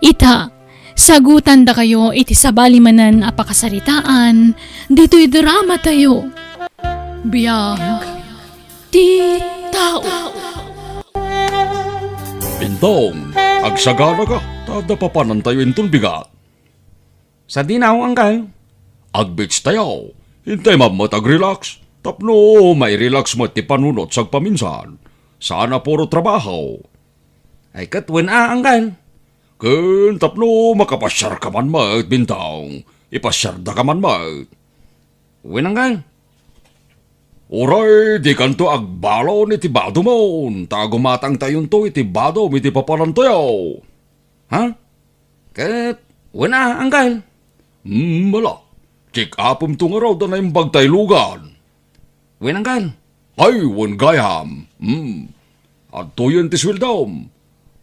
Ita, sagutan da kayo iti sabali manan apakasaritaan, dito'y drama tayo. Biyag, ti tao. Bintong, agsagana ka, tadapapanan tayo intong bigat. Sa dinaw, angkal. Agbits tayo, hintay mamat ag-relax. Tapno, may relax mo ti panunot sag paminsan. Sana puro trabaho. Ay katwen angkal. Kun tapno, makapasyar ka man mat, Bintong. Ipasyar da ka man mat. Wen angkal. Oray, di kanto agbalo ni ti bado mo. Tagumatang tayon to iti bado iti papalan tayo. Ha? Kat, wen angkal. Mala. Check upom to nga raw da na yung bagtaylugan. Wen angkal. Ay, wan gayam. At to yun ti swildom.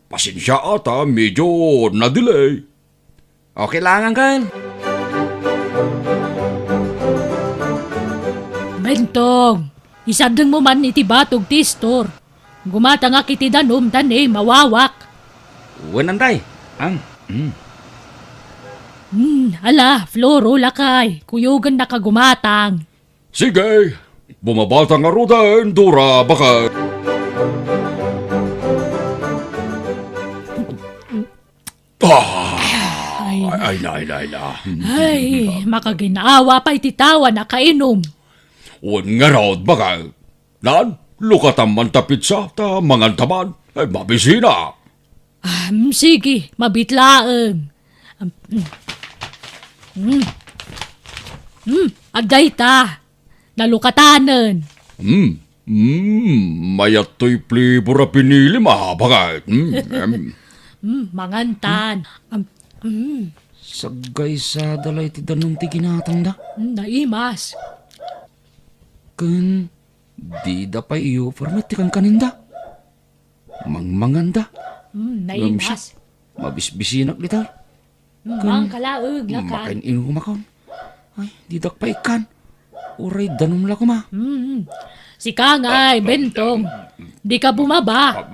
Pasensya ata, medyo na-delay. Okay lang angkal. Bentong, isadeng mo man iti batog ti store. Gumata nga kiti danom tani mawawak. Wen antay. Ala, Floro lakay, kuyugan na kagumatang. Sige, bumabata nga rudan, Dura, baka... Ay, na. Ay, makaginawa pa iti tawa na kainom. Wan nga raw, baka... Nan, lukatam man ta pizza, ta mangan taman, ay mabisina. Sige, mabitlaeng. Agday ta, nalukatanen. Mayat to'y plibura pinili ma, baka... Mangantan. Sagay sa dalay ti danom ti ginatang da. Naimas. Kun, di da pa iyo format ti kan kaninda. Mangmanganda. Naimas. Mabisbisinak litay. Mang kalaeg lakay. Makain ino kumakon. Ay, di dak pa ikan. Uray danom la kuma. Si Kangay, Bentong. Di ka bumaba.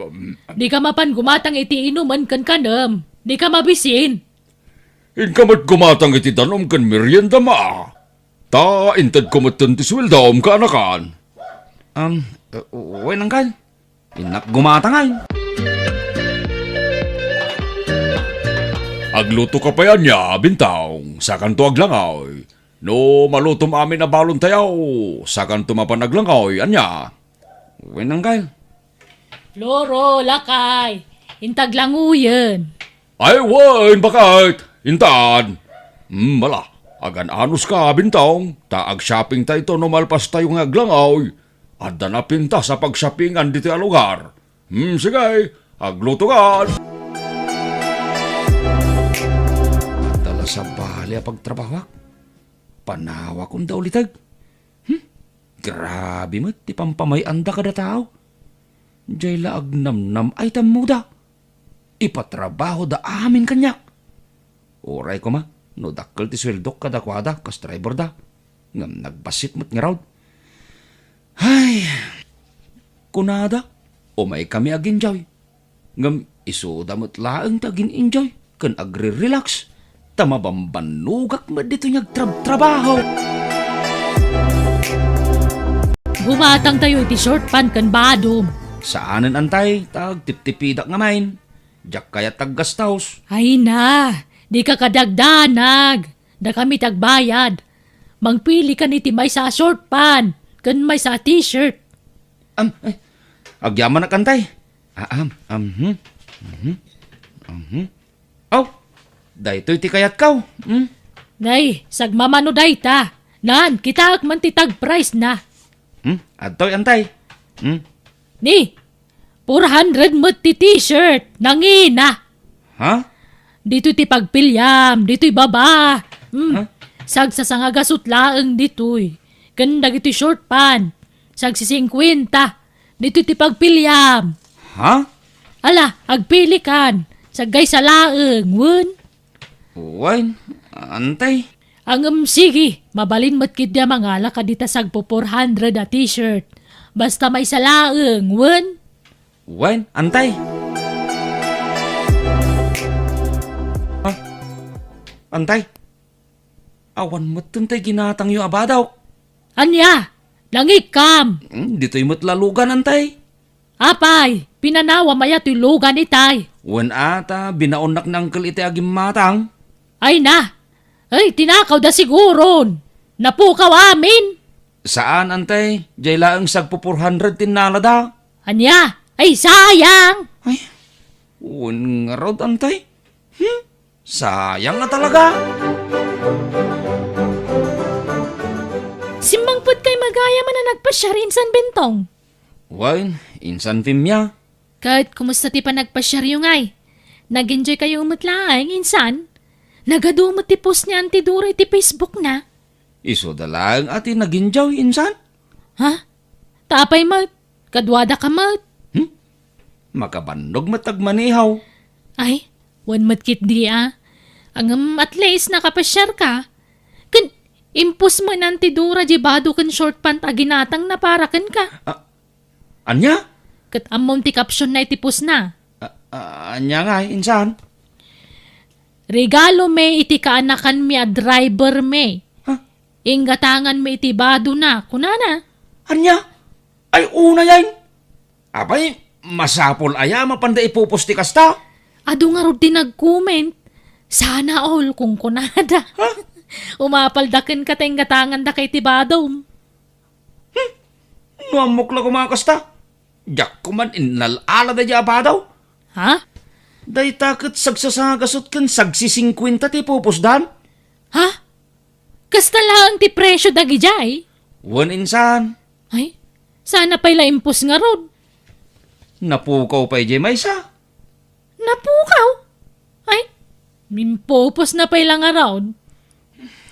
Di ka mapan gumatang iti inuman kan kanam. Di ka mabisin. Inkamat gumatang iti danom kan merienda ma. Ta, intad kumatan ti swildom ka anakan. Wen angkal. Inak gumatangay. Agluto ka pa yan niya, Bintang, sa kanto aglangaw. No, malutom amin na balon tayaw, sa kanto mapanaglangaw, anya. Wen angkal. Floro, lakay. Intaglanguyen. Ay, wan, bakit? Intan. Mala, agan anus ka, Bintang, taag shopping tayo to no malpas tayo ng aglangaw. Adda na pinta sa pagshoppingan dito ang lugar. Sige, agluto ka. Dala sa bali a pagtrabaho. Panawa kong daw litag. Grabe mo, ti pampamayanda ka da tao. Diyay laag namnam ay tamuda. Ipatrabaho da amin kanyak. Oray ko ma, no dakkel ti sweldok kada kwada, kas driver da. Ngam nagbasit mo't nga raw. Ay, kunada, umay kami ag-enjoy. Ngam isuda mo't laang tagin-enjoy, kan agri-relax. Tamabambanugak mo dito niyag trabaho. Gumatang tayo iti short pan kan badom. Saanan antay, tag tip-tipidak nga main. Diyak kaya taggastaws. Ay na, di ka kadagdanag. Da kami tagbayad. Mangpili ka niti may sa short pan, kan may sa t-shirt. Agyaman na kantay. Oh, daytoy ti kayat kaw. Nay, sagmamano day ta. Nan, kita man ti tag price na. Adtoy antay. Ni, 400 mo ti t-shirt. Nangina. Ha? Dito ti pagpilyam, dito'y baba. Sagsasangagasusot laeng dito'y. Ganda iti short pan. Sagsi 50. Dito'y ti pagpilyam. Ha? Ala, agpili kan. Sagay sa laeng, wun. Wain, antay. Ang sige, mabalin mo't kidya mga ala kadita sagpo 400 a t-shirt. Basta may sa laeng, wun. Wain, antay. Antay, awan mo't tay ginatang yung abadaw. Anya, langikam. Dito'y mo't lalugan, antay. Apay, pinanawa maya tulugan itay. Wan ata, binaunak ng Uncle iti agim matang. Ay na, ay tinakaw da siguron. Napukaw amin. Saan, antay? Diyay laang sagpo 400 tinala da. Anya, ay sayang. Ay, wan nga rod, antay. Sayang na talaga. Simbangpot kay magaya man na nagpasya rin san bentong. Wan, insan pimya. Kahit kumusta ti pa nagpasya yung ay. Nag-enjoy kayo umutlaang insan. Nagadumot ti post niya antidura ti Facebook na. Iso dalang ati naginjaw, insan. Ha? Tapay mat. Kadwada ka mat. Makabandog matagmanihaw. Ay, one matkit di ah. Ang at least nakapasyar ka. Kan, impus mo nantidura jibado kan short pant aginatang na para kan ka. Anya? Kat amom ti caption na itipos na. Anya nga, insan. Regalo me iti kaanakan mi a driver me. Ha? Inggatangan me iti bado na. Kunana. Anya? Ay, una yan. Abay, masapol aya mapanda ipupusti kasta. Ado nga ro din nag-comment. Sana all kung kunada. Umapaldakin ka tayong gatangan da kay tibado. Nuamok lang kumakasta. Diyak ko man inalala da dya ba daw. Ha? Day takot sagsasagasot kan sagsi 50 ti pupusdan. Ha? Kasta lang ti presyo dagi jay. Wan insan. Ay, sana pa'y impos nga rod. Napukaw pa ije maysa. Napukaw? Ay, mimpopos na pa'y lang nga rod.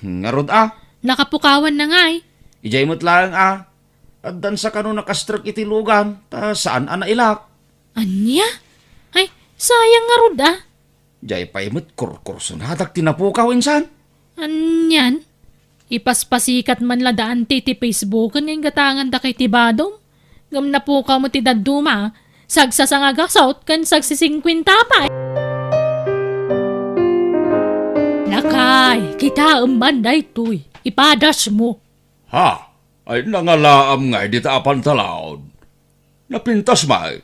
Ngarod Nakapukawan na nga eh. Ijay mo't lang At dan sa kano nakastruk iti lugan. Ta saan ilak. Anya? Ay, sayang nga rod ah. Ijay pa imot kurkursun hatak tinapukaw insan. Anyan? Ipaspasikat man la daan ti Facebook ng gatangan da kay tibadom. Gam napukaw mo ti daduma. Sagsasangagasaut kan sagsisingkwinta pa. Lakay, kita umbanday tuy. Ipadas mo. Ha? Ay nangalaam nga di taapan talaod. Napintas may.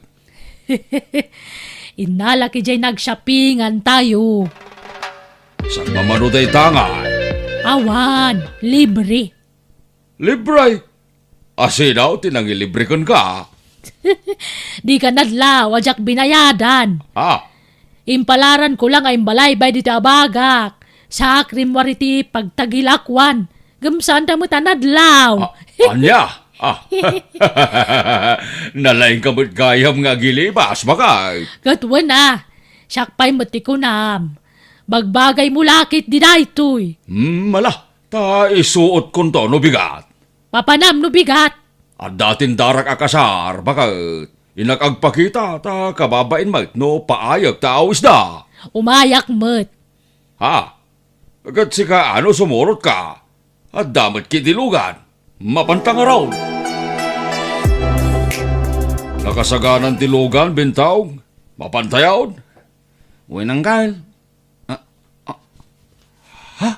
Inalaki jay nagshoppingan tayo. Sang mamanuday tangay. Awan, libre. Libre. Asinaw, tinangilibre kon ka. Di ka nadlaw, ajak binayadan. Ha? Impalaran ko lang ay balaybay dito abagak. Sa akrimwariti pagtagilakwan. Gamsaan mo tanadlaw. Anya? Nalaing kamot gayam nga gilibas, bakay. Katwa na, sakpay mati ko nam. Bagbagay mo lakit di daytoy. Mala, ta isuot kon to no bigat. Papanam no bigat. At datin darak akasar, bakit inakagpakita ta kababain mat no paayag ta awis da. Umayak mat. Ha? Agad si ka ano sumurot ka. At damat kitilugan. Mapantang araw. Nakasaganan tilugan, bintaw. Mapantayaw. Winang kail. Ha?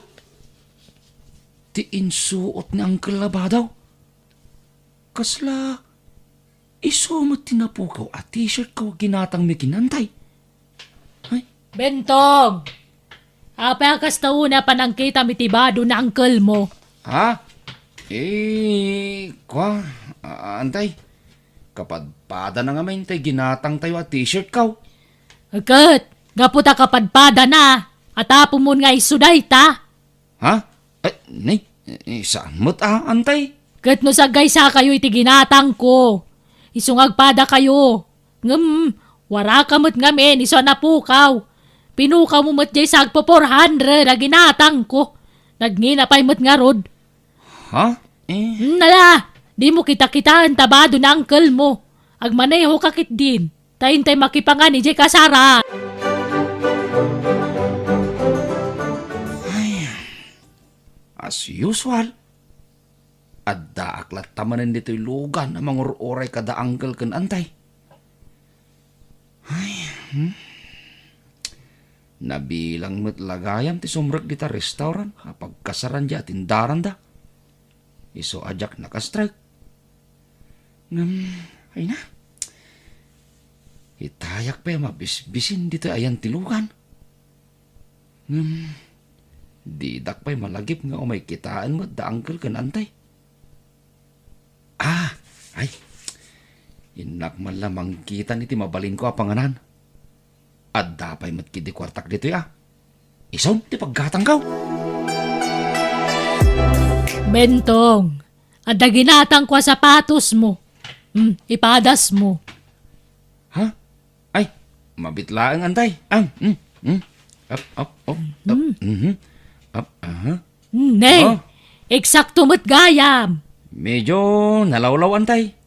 Ti insuot ni Uncle Labadaw. Kasla, isuot tinapukaw at t-shirt ko ginatang may kinantay. Ay, Bentong! Apakas na una panangkita mitibado na uncle mo. ha? Antay. Kapadpada na nga may tay ginatang tayo at t-shirt kaw. Agad, gaputa kapadpada na. At apumon nga isuday ta. Ha? Ay, saan mo't antay? Kat no sagay sa kayo iti ginatang ko. Isungagpada kayo. Wara kamot ngamin, iso na pukaw. Pinukaw mo mo't jay sagpo 400 na ginatang ko. Nagninapay mo't nga rod. Ha? Nala, di mo kita-kitaan tabado na uncle mo. Agmaneho kakit din. Tayintay makipangan ni jay kasara. As usual. Adda aklat tamanan dito'y lugan ang mga oray kada uncle kan antay. Nabilang mo't lagayam ti sumrek di ta restaurant, pagkasaran di tindaran da. Iso ajak nakastrike. Ay na. Itayak pa mabisbisin dito ayan tilukan. Didak pa'y malagip nga umay kitaan mo da angkel kan antay. Ay. Inak man lamang kita ni ti mabalin ko apanganan. At dapay matkidi kwartak dito ya. Isom, ti paggatang kaw. Bentong, ada ginatang kwa sapatos mo. Ipadas mo. Ha? Ay, mabitlaang antay. Up. Nay, Oh. eksakto mo't gayam. Medyo nalawlaw antay.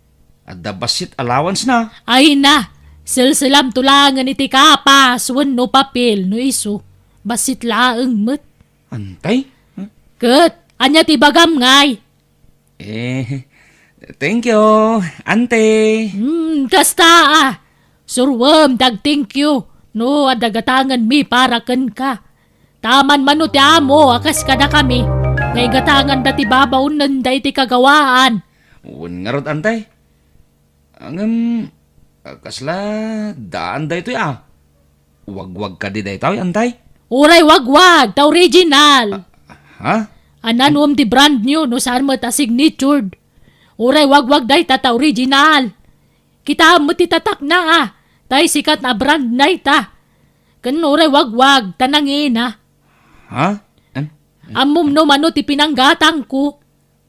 At the basit allowance na. Ay na, silsilam tulangan iti kapas, no papel, no iso. Basit laeng mo't. Antay? Ket, anya ti bagam ngay. Thank you, ante. Kasta surwam, dag thank you. No, adagatangan mi para ken ka. Taman mano ti amo, akas ka na kami. Ngay gatangan dati babaw nanday ti kagawaan. Un nga rod, antay. Kasla, daan da ito ya. Wag-wag ka di da ito, antay. Uray wagwag, ta original. Ha? Anan ti brand new, no saan mo ta signatured. Uray wagwag day ta original. Kita mo ti tatak na tay sikat na brand na ita. Kan uray wagwag, tanangin Ha? Amom no mano ti pinanggatang ko.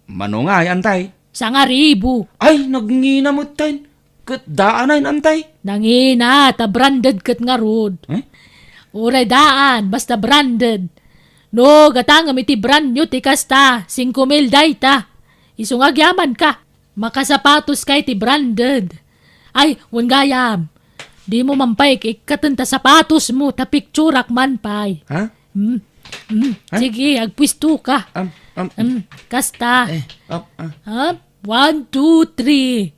Mano nga, antay. Sa nga ribu. Ay, nagngina mo tayo. Kat daan ay, antay. Nangina, ta branded kat nga road. Uray daan, basta branded. No, gatangam iti brand new ti kasta, 5,000 dayta. Isungag yaman ka, makasapatos kay ti branded. Ay, gayam. Di mo mampay ikatenta sapatos mo, ta picturak man pay. Ha? Sige, agpwisto ka. Kasta. Up. 1, 2,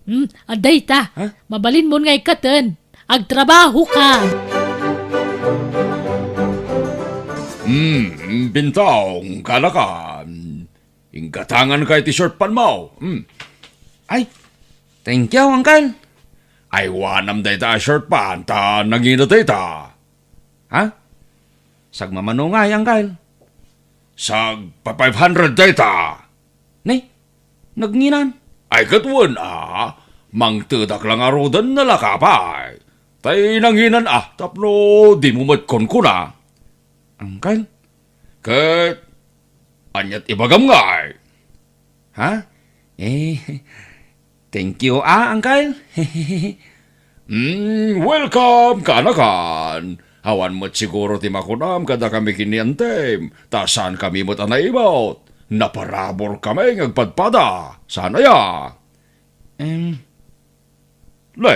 3. Aday ta. Ha? Mabalin mo nga ikaten. Agtrabaho ka. Bintong, kalakan. Inggatangan kay t-shirt pan mo. Ay, thank you, uncle. Ay, wanam day ta shirt pan, ta nangina day ta. Ha? Sagmamano nga, uncle. Sag pa 500 day ta. Nay, nagnginan. Ay katwan mangtudak lang arudan na lakapay. Tay nanginan tapno di mo matkon ko na. Uncle? Kat, anyat ibagam nga ay. Ha? Thank you, uncle. Welcome, kanakan. Hawan mo't siguro ti makunam kada kami kiniantem. Tasan kami mo't anaibot. Naparabor kami ngagpadpada. Sana ya. Le,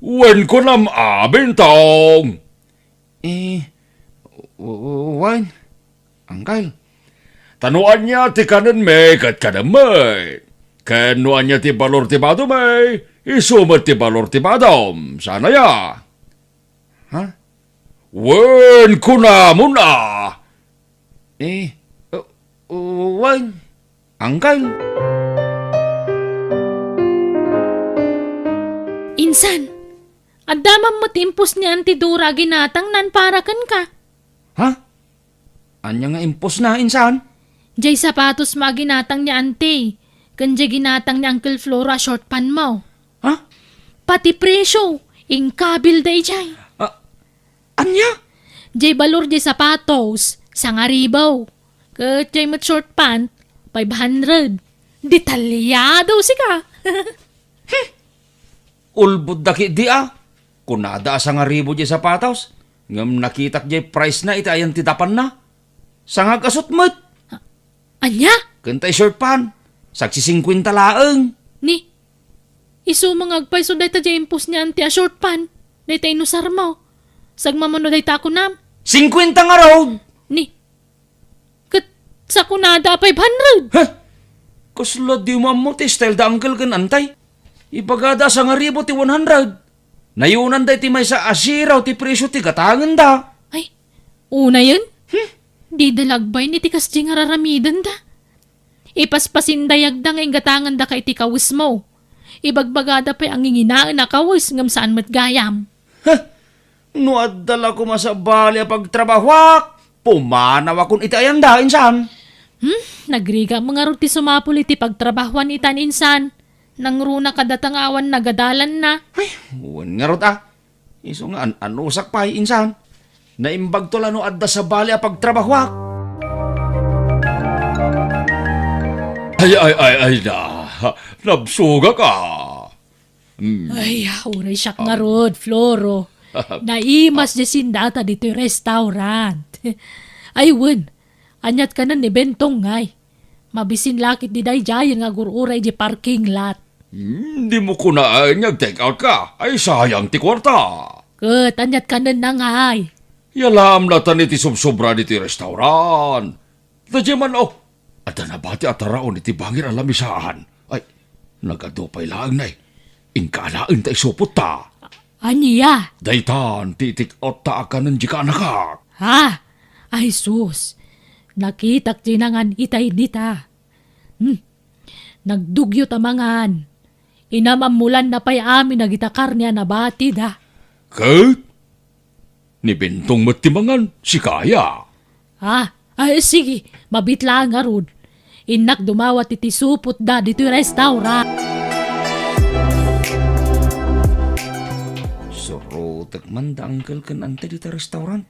wen ko nam bintong. Wan? Uncle? Tanuan niya ti kanan may kat kadamay. Kanuan niya ti balor ti bado may. Isumat ti balor ti badom. Sana ya. Ha? Wen ko na muna. Wan? Uncle? Insan, adamam mo timpos ni Auntie Dora ginatang nan para kan ka. Ha? Anya nga impos na, insan? Jay sapatos maginatang ni Auntie. Kanja ginatang ni Uncle Flora short pan mo. Ha? Pati presyo, ingkabil day jay. Anya? Jay balor jay sapatos, sangaribaw. Kat jay mat short pant, 500. Detalyado sika. Ulbud daki di Kunada sa nga ribo di sapatos. Ngam nakitak di price na iti ayan titapan na. Sangag asot mo't. Anya? Kantay short pan. Saksi 50 laeng. Ni, isu mangagpay so day ta jay impos ni Auntie a short pan. Day ta inusar mo. Sagmamano day ta ako nam. 50 nga raw. Ni, kat sa kunada 500. Ha? Kuslo di mo mo ti style da uncle kan antay. Ibagada sa nga ribo ti 100. Nayunan da iti may sa asiraw ti presyo ti gatangan da. Ay, una yun? Di dalagbay ni tikas di nga raramidan da. Ipaspasin dayag da ngayong gatangan da kay ti kawis mo. Ibagbagada pa ang inginaan na kawis ngam saan matgayam. No adala ko masabali pagtrabahwak. Pumanaw akong itayan da insan. Nagriga mga ruti sumapul iti pagtrabahuan itan insan. Nang runa kadatangawan nagadalan na. Ay, huwan nga rot Iso nga anusak pa insan. Naimbag to lano adda sa bali pagtrabahwak. Ay na. Nabsuga ka. Ay, uray siyak nga rod, Floro. Naimas di sindata dito yung restaurant. Ay, wen. Anyat ka na ni Bentong ngay. Mabisin lakit di day jayan nga gururay di parking lot. Hindi mo ko na take out ka. Ay sayang ti kwarta. Ket, anyat ka na ngay. Yalam na tan iti subsobra iti restaurant. Tadya man Ada na bati at araon iti bangir alamisaan. Ay, nagadupay lang na Ingkalaan ta isupot ta. Aniya? Daytan, titik out ta akanan jika nakak. Ha? Ay sus. Nakitak tinangan itay dita. Nagdugyo tamangan. Inamamulan na pa'y amin nagitakar niya na bati da. Kat? Ni Bentong matimangan, si Kaya. Ha? Ay sige, mabitla nga rod. Inak dumawat iti supot da dito yung restaurant. Surutak man da angkel kan ante dito restaurant.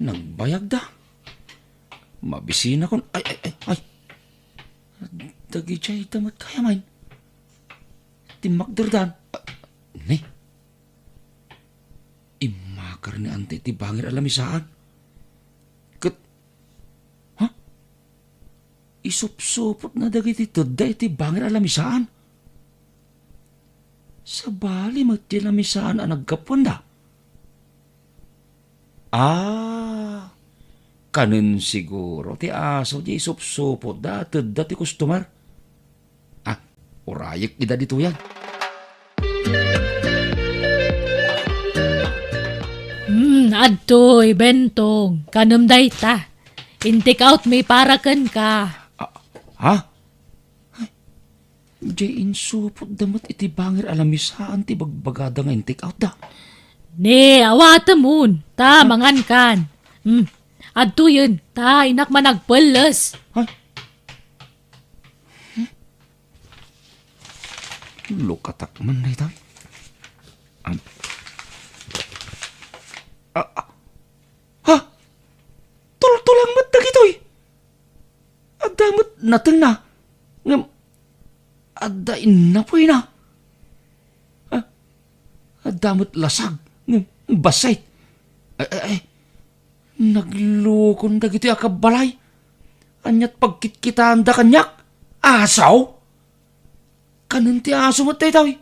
Nagbayag da. Mabisina kon. Ay. Dagi chay tamat kaya man. Timakderdan. Ne? Imakar ni ante ti bangir alamisaan. Ket. Ha? Isup-supot na dagiti tudda iti bangir alamisaan. Sa bali mati alamisaan ang nagkapon da. Kanin siguro ti aso di isup-supot da tudda ti customer. Urayik ida dito yan. Adtoy, Bentong. Kanam day ta. In-take out may parakan ka. Ha? Di insupot damat iti bangir alamisaan ti bagbagada nga in-take out da. Ne, awata moon. Ta, mangan kan. Adto yun. Ta, inak managpalas. Lukatak man na ito. Tultulang mat na gito'y. Adamot natin na. Ngam, adain na po na. Adamot lasag. Ngam, basay. Naglukon da gito'y akabalay. Anyat pagkitkitaan da kanyak. Asaw? Kanon ti aso mo tayo tayo.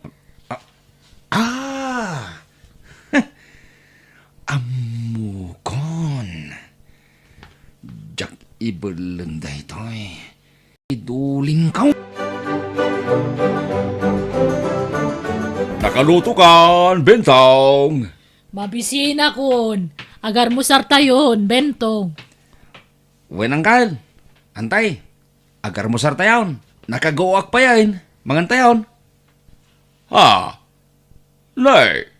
Amukon. Jak ibelen day toy. Iduling ka. Nakaluto kan, Bentong. Mabisina kun. Agar mo sartayon, Bentong. Wenang kal. Antay. Agar mo sartayon. Nakagawak pa yan. Mangantayon. Nay,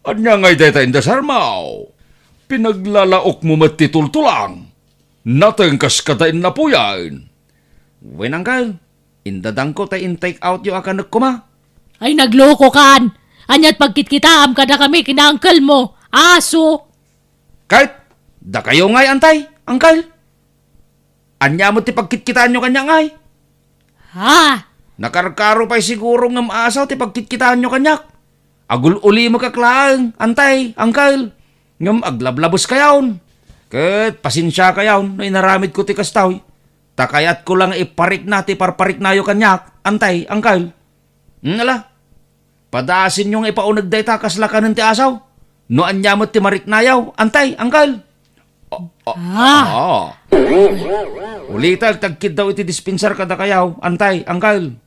anya ngay deta inda sarmaw. Pinaglalaok mo matitultulang. Natengkas katain na po yan. Wenang kal. Indadang ko tayo in-take out yung akanak ko ma. Ay, nagloko kan. Anyat pagkitkitaam ka na kami kinaangkal mo. Aso. Kahit, da kayo ngay antay, angkal. Anya mo ti pagkitkitaan nyo kanya ngay. Ha? Nakarkaro pa'y siguro ngam asaw ti pagkitkitaan nyo kanyak. Agul uli mo kaklaan, antay, angkal. Ngam aglablabos kayaon. Ket pasensya kayaon na inaramid ko ti kastaw. Takayat ko lang iparik na ti parparik na yo kanyak, antay, angkal. Ala, padasin yung ipaunag day takas lakanan ti asaw. No anyamot ti marik nayaw, antay, angkal. Ulitag tagkid daw iti dispenser kada kayaw, antay, angkal.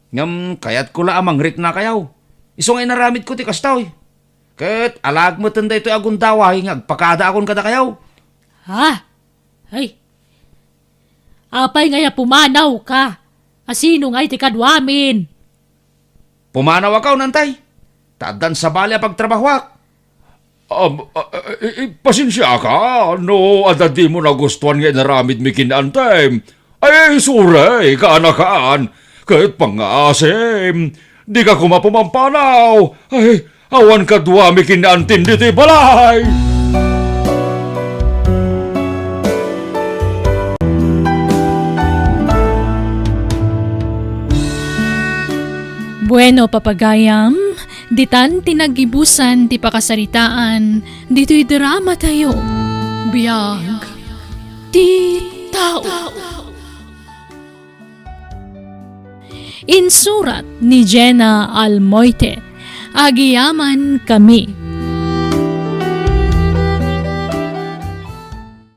Ngam kayat ko la amang rik na kayaw. Iso nga inaramid ko ti kastaw. Ket alag mo tanda ito agun daway ngagpakada akon kada kayaw. Ha? Ay. Apay ngaya pumanaw ka. Asino nga'y tikadwamin? Pumanaw akaw nantay. Tadan sa balya pagtrabahwak. Pasensya ka, no, ada di mo nagustuhan nga naramid mi kinantem. Ay, suray, kaanakaan, kahit pangasim, di ka kumapumampanaw. Ay, awan ka duwa mi kinantin diti balay. Bueno, papagayam, ditan tinagibusan ti pakasaritaan, dito'y drama tayo. Biyag, ti tao. Insurat ni Jenna Almoite, Agiyaman Kami.